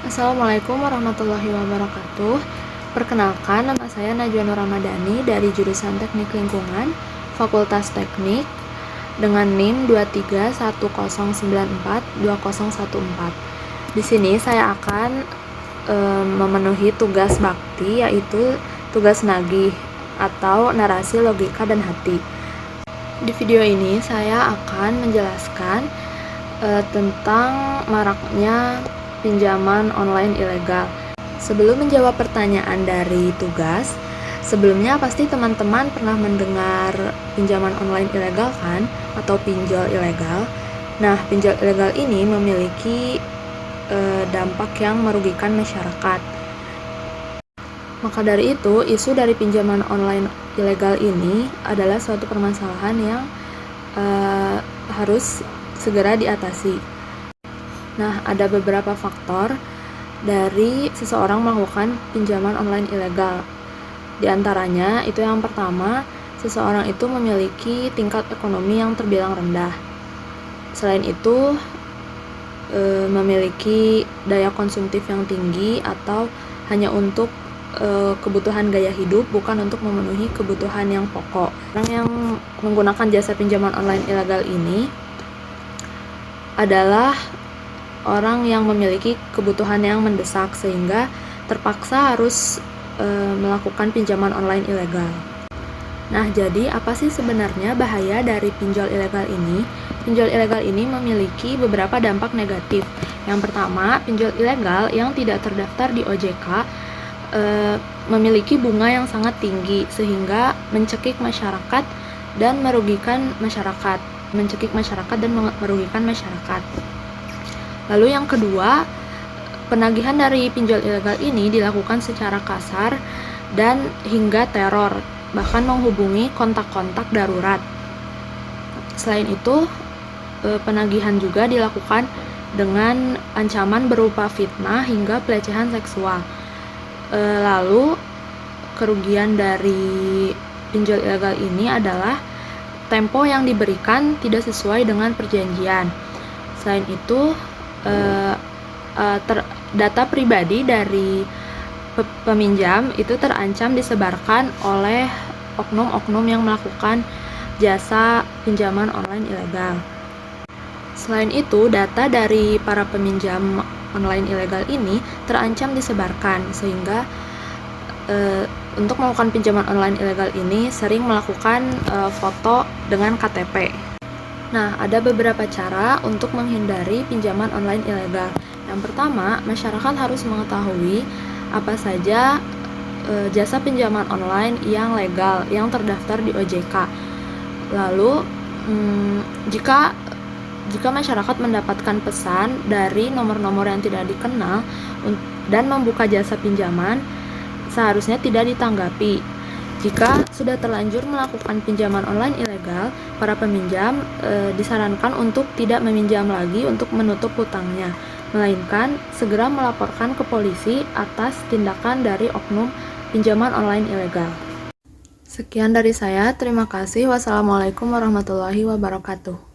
Assalamualaikum warahmatullahi wabarakatuh. Perkenalkan, nama saya Najwa Nur Ramadhani dari jurusan Teknik Lingkungan, Fakultas Teknik, dengan NIM 231094214. Di sini saya akan memenuhi tugas bakti, yaitu tugas nagih atau narasi logika dan hati. Di video ini saya akan menjelaskan tentang maraknya pinjaman online ilegal. Sebelum menjawab pertanyaan dari tugas, sebelumnya pasti teman-teman pernah mendengar pinjaman online ilegal kan? Atau pinjol ilegal. Nah, pinjol ilegal ini memiliki dampak yang merugikan masyarakat. Maka dari itu, isu dari pinjaman online ilegal ini adalah suatu permasalahan yang harus segera diatasi. Nah, ada beberapa faktor dari seseorang melakukan pinjaman online ilegal. Di antaranya, itu yang pertama, seseorang itu memiliki tingkat ekonomi yang terbilang rendah. Selain itu, memiliki daya konsumtif yang tinggi atau hanya untuk kebutuhan gaya hidup, bukan untuk memenuhi kebutuhan yang pokok. Orang yang menggunakan jasa pinjaman online ilegal ini adalah orang yang memiliki kebutuhan yang mendesak sehingga terpaksa harus melakukan pinjaman online ilegal. Nah, jadi apa sih sebenarnya bahaya dari pinjol ilegal ini? Pinjol ilegal ini memiliki beberapa dampak negatif. Yang pertama, pinjol ilegal yang tidak terdaftar di OJK memiliki bunga yang sangat tinggi sehingga mencekik masyarakat dan merugikan masyarakat. Lalu yang kedua, penagihan dari pinjol ilegal ini dilakukan secara kasar dan hingga teror, bahkan menghubungi kontak-kontak darurat. Selain itu, penagihan juga dilakukan dengan ancaman berupa fitnah hingga pelecehan seksual. Lalu, kerugian dari pinjol ilegal ini adalah tempo yang diberikan tidak sesuai dengan perjanjian. Selain itu, data pribadi dari peminjam itu terancam disebarkan oleh oknum-oknum yang melakukan jasa pinjaman online ilegal. Selain itu, data dari para peminjam online ilegal ini terancam disebarkan sehingga untuk melakukan pinjaman online ilegal ini sering melakukan foto dengan KTP. Nah, ada beberapa cara untuk menghindari pinjaman online ilegal. Yang pertama, masyarakat harus mengetahui apa saja jasa pinjaman online yang legal, yang terdaftar di OJK. Lalu, jika masyarakat mendapatkan pesan dari nomor-nomor yang tidak dikenal dan membuka jasa pinjaman, seharusnya tidak ditanggapi. Jika sudah terlanjur melakukan pinjaman online ilegal, para peminjam disarankan untuk tidak meminjam lagi untuk menutup hutangnya, melainkan segera melaporkan ke polisi atas tindakan dari oknum pinjaman online ilegal. Sekian dari saya, terima kasih. Wassalamualaikum warahmatullahi wabarakatuh.